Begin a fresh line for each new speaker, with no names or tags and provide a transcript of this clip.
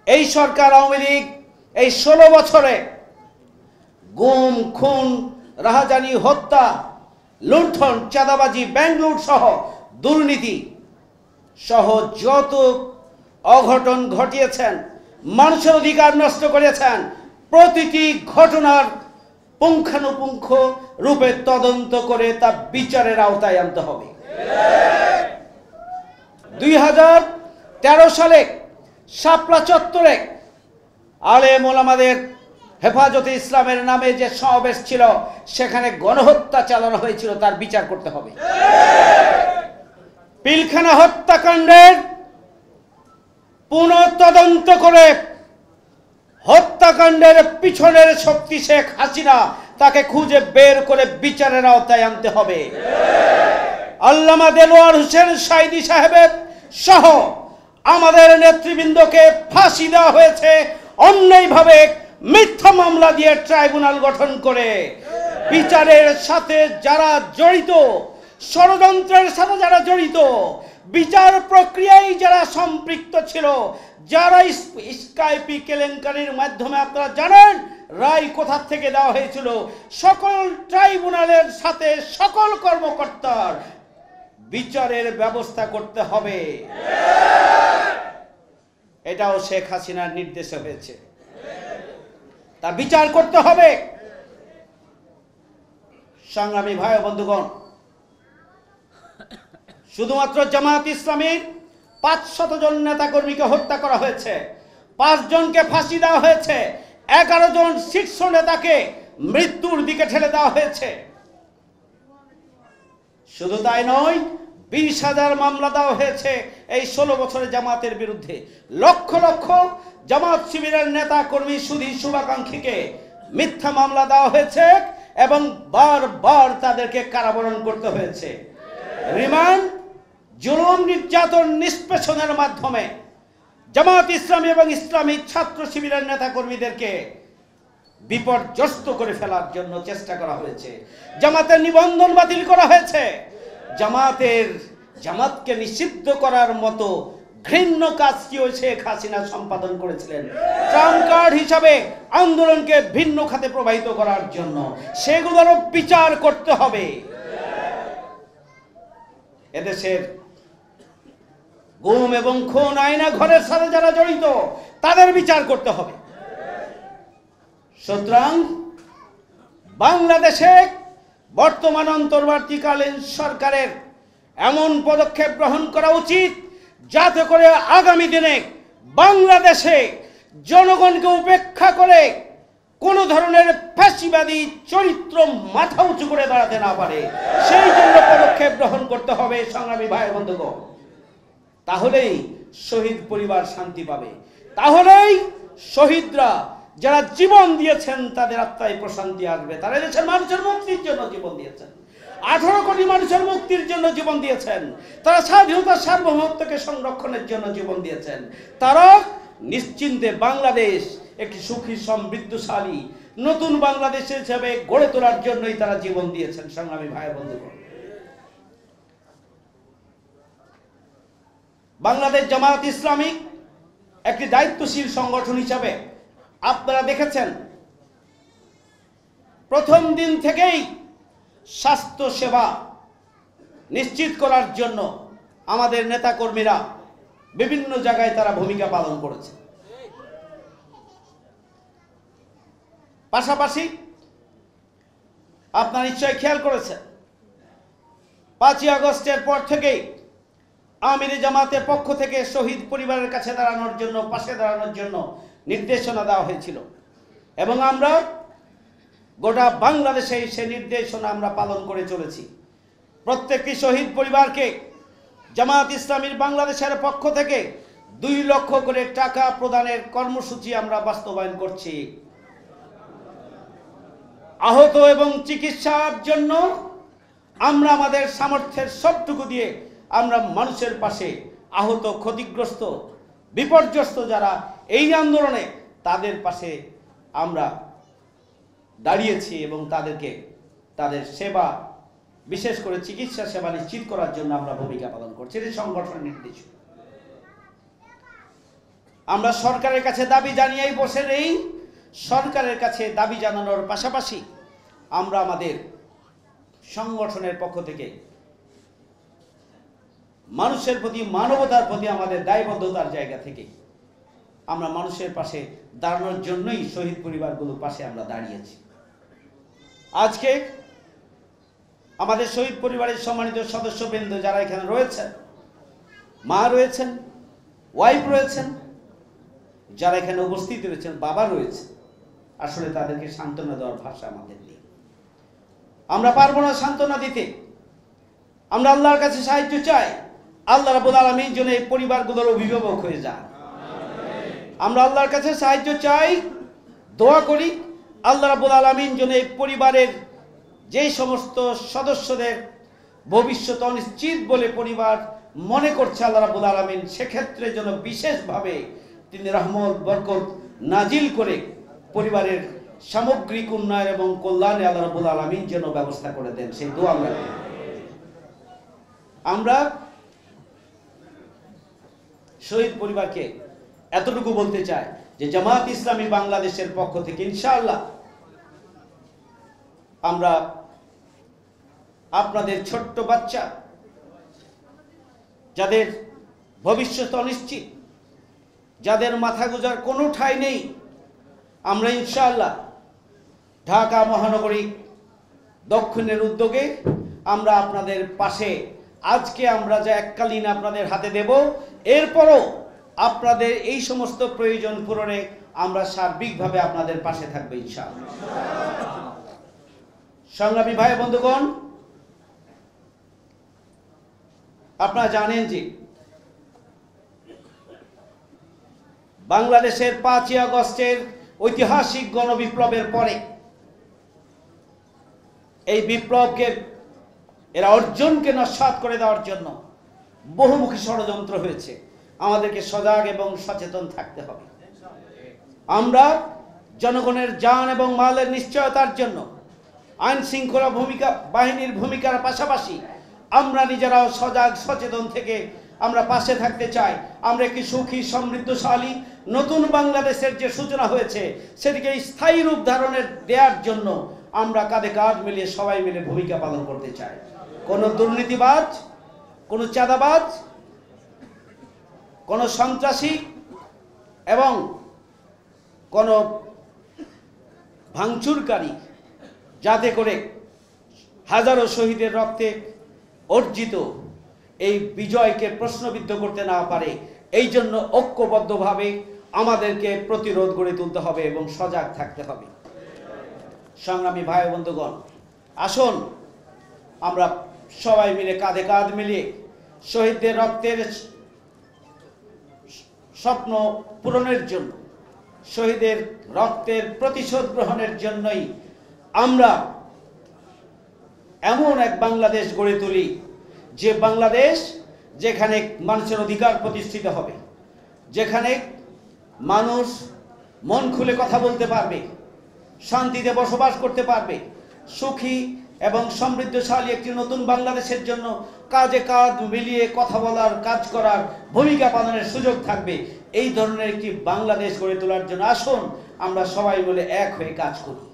এই সরকার আওয়ামী লীগ এই 16 বছরে গুম, খুন, রাহাজানি, হত্যা, লুণ্ঠন, চাঁদাবাজি, ব্যাংক লুট সহ দুর্নীতি সহ যত অঘটন ঘটিয়েছেন, মানুষের অধিকার নষ্ট করেছেন, প্রতিটি ঘটনার পুঙ্খানুপুঙ্খ রূপে তদন্ত করে তা বিচারের আওতায় আনতে হবে। 2013 সালে শাপলা চত্বরে আলেম ওলামাদের হেফাজতে ইসলামের নামে যে সমাবেশ ছিল, সেখানে গণহত্যা চালানো হয়েছিল, তার বিচার করতে হবে। পিলখানা হত্যাকাণ্ডের পুনঃতদন্ত করে হত্যাকাণ্ডের পিছনের শক্তি শেখ হাসিনা, তাকে খুঁজে বের করে বিচারের আওতায় আনতে হবে। আল্লামা দেলোয়ার হোসেন সাঈদী সাহেবের সহ আমাদের নেতৃবৃন্দকে ফাঁসি দেওয়া হয়েছে অন্যায়ভাবে, মিথ্যা মামলা দিয়ে ট্রাইব্যুনাল গঠন করে। বিচারের সাথে যারা জড়িত, ষড়যন্ত্রের সাথে যারা জড়িত, বিচার প্রক্রিয়ায় যারা সম্পৃক্ত ছিল, যারা স্কাইপি কেলেঙ্কারির মাধ্যমে, আপনারা জানেন রায় কোথা থেকে দেওয়া হয়েছিল, সকল ট্রাইব্যুনালের সাথে সকল কর্মকর্তার বিচারের ব্যবস্থা করতে হবে। এটাও শেখ হাসিনার নির্দেশে হয়েছে, তা বিচার করতে হবে। সংগ্রামী ভাই ও বন্ধুগণ, শুধুমাত্র জামায়াত ইসলামীর 500 জন নেতাকর্মীকে হত্যা করা হয়েছে, 5 জনকে ফাঁসি দেওয়া হয়েছে, 11 জন শীর্ষ নেতাকে মৃত্যুর দিকে ঠেলে দেওয়া হয়েছে। শুধু তাই নয়, 20,000 মামলা দেওয়া হয়েছে এই 16 বছরে জামাতের বিরুদ্ধে। লক্ষ লক্ষ জামাত শিবিরের নেতা কর্মী, সুধী শুভাকাঙ্ক্ষীকে মিথ্যা মামলা দেওয়া হয়েছে এবং বারবার তাদেরকে কারাবরণ করতে হয়েছে। রিমান্ড, জুলুম, নির্যাতন, নিষ্পেষণের মাধ্যমে জামাত ইসলামী এবং ইসলামী ছাত্র শিবিরের নেতা কর্মীদেরকে বিপর্যস্ত করে ফেলার জন্য চেষ্টা করা হয়েছে। জামাতের নিবন্ধন বাতিল করা হয়েছে। জামাতকে নিষিদ্ধ করার মতো ঘৃণ্য কাজটিও শেখ হাসিনা সম্পাদন করেছিলেন, ট্রাম্প কার্ড হিসাবে আন্দোলনকে ভিন্ন খাতে প্রবাহিত করার জন্য। সেগুলোরও বিচার করতে হবে। এদেশের গুম এবং খুন, আয়না ঘরের সাথে যারা জড়িত, তাদের বিচার করতে হবে। সুতরাং বাংলাদেশে বর্তমান অন্তর্বর্তীকালীন সরকারের এমন পদক্ষেপ গ্রহণ করা উচিত, যাতে করে আগামী দিনে বাংলাদেশে জনগণকে উপেক্ষা করে কোন ধরনের ফ্যাসিবাদী চরিত্র মাথা উঁচু করে দাঁড়াতে না পারে। সেই জন্য পদক্ষেপ গ্রহণ করতে হবে সংগ্রামী ভাই বন্ধুগণ। তাহলেই শহীদ পরিবার শান্তি পাবে, তাহলেই শহীদরা যারা জীবন দিয়েছেন তাদের আত্মায় প্রশান্তি আসবে। তারা দেশের মানুষের মুক্তির জন্য জীবন দিয়েছেন, 18 কোটি মানুষের মুক্তির জন্য জীবন দিয়েছেন, তারা স্বাধীনতা সার্বভৌমত্বকে সংরক্ষণের জন্য জীবন দিয়েছেন। তারা নিশ্চিন্তে বাংলাদেশ একটি সুখী, সমৃদ্ধশালী নতুন বাংলাদেশ হিসেবে গড়ে তোলার জন্যই তারা জীবন দিয়েছেন। সংগ্রামী ভাই বন্ধুগণ, বাংলাদেশ জামায়াত ইসলামী একটি দায়িত্বশীল সংগঠন হিসাবে আপনারা দেখেছেন, প্রথম দিন থেকেই স্বাস্থ্য সেবা নিশ্চিত করার জন্য আমাদের নেতাকর্মীরা বিভিন্ন জায়গায় তারা ভূমিকা পালন করেছে। পাশাপাশি আপনারা নিশ্চয়ই খেয়াল করেছেন, 5ই আগস্টের পর থেকেই আমিরে জামাতের পক্ষ থেকে শহীদ পরিবারের কাছে দাঁড়ানোর জন্য, পাশে দাঁড়ানোর জন্য নির্দেশনা দেওয়া হয়েছিল এবং আমরা গোটা বাংলাদেশে সেই নির্দেশনা আমরা পালন করে চলেছি। প্রত্যেকটি শহীদ পরিবারকে জামায়াত ইসলামীর বাংলাদেশের পক্ষ থেকে 2 লক্ষ করে টাকা প্রদানের কর্মসূচি আমরা বাস্তবায়ন করছি। আহত এবং চিকিৎসার জন্য আমরা আমাদের সামর্থ্যের সবটুকু দিয়ে আমরা মানুষের পাশে, আহত, ক্ষতিগ্রস্ত, বিপর্যস্ত যারা এই আন্দোলনে, তাদের পাশে আমরা দাঁড়িয়েছি এবং তাদেরকে তাদের সেবা, বিশেষ করে চিকিৎসা সেবা নিশ্চিত করার জন্য আমরা ভূমিকা পালন করছি। এটি সংগঠনের নির্দেশ। আমরা সরকারের কাছে দাবি জানিয়েই বসে নেই। সরকারের কাছে দাবি জানানোর পাশাপাশি আমরা আমাদের সংগঠনের পক্ষ থেকে মানুষের প্রতি, মানবতার প্রতি আমাদের দায়বদ্ধতার জায়গা থেকে আমরা মানুষের পাশে দাঁড়ানোর জন্যই শহীদ পরিবারগুলোর পাশে আমরা দাঁড়িয়েছি। আজকে আমাদের শহীদ পরিবারের সম্মানিত সদস্যবৃন্দ যারা এখানে রয়েছেন, মা রয়েছেন, ওয়াইফ রয়েছেন, যারা এখানে উপস্থিত রয়েছেন, বাবা রয়েছে, আসলে তাদেরকে সান্ত্বনা দেওয়ার ভাষা আমাদের নেই। আমরা পারবো না সান্ত্বনা দিতে। আমরা আল্লাহর কাছে সাহায্য চাই, আল্লাহ রাব্বুল আলামিন যেন এই পরিবারগুলোর অভিভাবক হয়ে যান। আমরা আল্লাহর কাছে সাহায্য চাই, দোয়া করি আল্লাহ রাব্বুল আলামিন যেন এই পরিবারের যে সমস্ত সদস্যদের ভবিষ্যৎ অনিশ্চিত বলে পরিবার মনে করছে আল্লাহ রাব্বুল আলামিন সেক্ষেত্রে যেন বিশেষভাবে তিনি রহমত বরকত নাজিল করে পরিবারের সামগ্রিক উন্নয়ন এবং কল্যাণে আল্লাহ রাব্বুল আলামিন যেন ব্যবস্থা করে দেন, সেই দোয়া আমরা করি। আমরা শহীদ পরিবারকে এতটুকু বলতে চাই যে জামাত ইসলামী বাংলাদেশের পক্ষ থেকে ইনশাআল্লাহ আমরা আপনাদের ছোট্ট বাচ্চা যাদের ভবিষ্যৎ অনিশ্চিত, যাদের মাথা গোঁজার কোনো ঠাঁই নেই, আমরা ইনশাআল্লাহ ঢাকা মহানগরী দক্ষিণের উদ্যোগে আমরা আপনাদের পাশে আজকে আমরা যা এককালীন আপনাদের হাতে দেব, এরপরও আপনাদের এই সমস্ত প্রয়োজন পূরণে আমরা সার্বিকভাবে আপনাদের পাশে থাকবো ইনশাআল্লাহ। সংগ্রামী ভাই বন্ধুগণ, আপনারা জানেন যে বাংলাদেশের 5ই আগস্টের ঐতিহাসিক গণবিপ্লবের পরে এই বিপ্লবকে এরা অর্জনকে নস্যাৎ করে দেওয়ার জন্য বহুমুখী ষড়যন্ত্র হয়েছে। আমাদেরকে সজাগ এবং সচেতন থাকতে হবে। আমরা জনগণের জান এবং মালের নিশ্চয়তার জন্য আইন শৃঙ্খলা বাহিনীর ভূমিকার পাশাপাশি আমরা নিজেরাও সজাগ সচেতন থেকে আমরা পাশে থাকতে চাই। আমরা একটি সুখী সমৃদ্ধশালী নতুন বাংলাদেশের যে সূচনা হয়েছে সেটিকে স্থায়ী রূপ ধারণের দেওয়ার জন্য আমরা কাঁধে কাঁধ মিলিয়ে সবাই মিলে ভূমিকা পালন করতে চাই। কোনো দুর্নীতিবাজ, কোনো চাঁদাবাজ, কোনো সন্ত্রাসী এবং কোনো ভাঙচুরকারী যাতে করে হাজারো শহীদের রক্তে অর্জিত এই বিজয়কে প্রশ্নবিদ্ধ করতে না পারে, এই জন্য ঐক্যবদ্ধভাবে আমাদেরকে প্রতিরোধ গড়ে তুলতে হবে এবং সজাগ থাকতে হবে। সংগ্রামী ভাই বন্ধুগণ, আসুন আমরা সবাই মিলে কাঁধে কাঁধ মিলিয়ে শহীদদের রক্তের স্বপ্ন পূরণের জন্য, শহীদের রক্তের প্রতিশোধ গ্রহণের জন্যই আমরা এমন এক বাংলাদেশ গড়ে তুলি যে বাংলাদেশ যেখানে মানুষের অধিকার প্রতিষ্ঠিত হবে, যেখানে মানুষ মন খুলে কথা বলতে পারবে, শান্তিতে বসবাস করতে পারবে, সুখী এবং সমৃদ্ধশালী একটি নতুন বাংলাদেশের জন্য কাজে কাজ মিলিয়ে কথা বলার, কাজ করার, ভূমিকা পালনের সুযোগ থাকবে। এই ধরনের একটি বাংলাদেশ গড়ে তোলার জন্য আসুন আমরা সবাই মিলে এক হয়ে কাজ করি।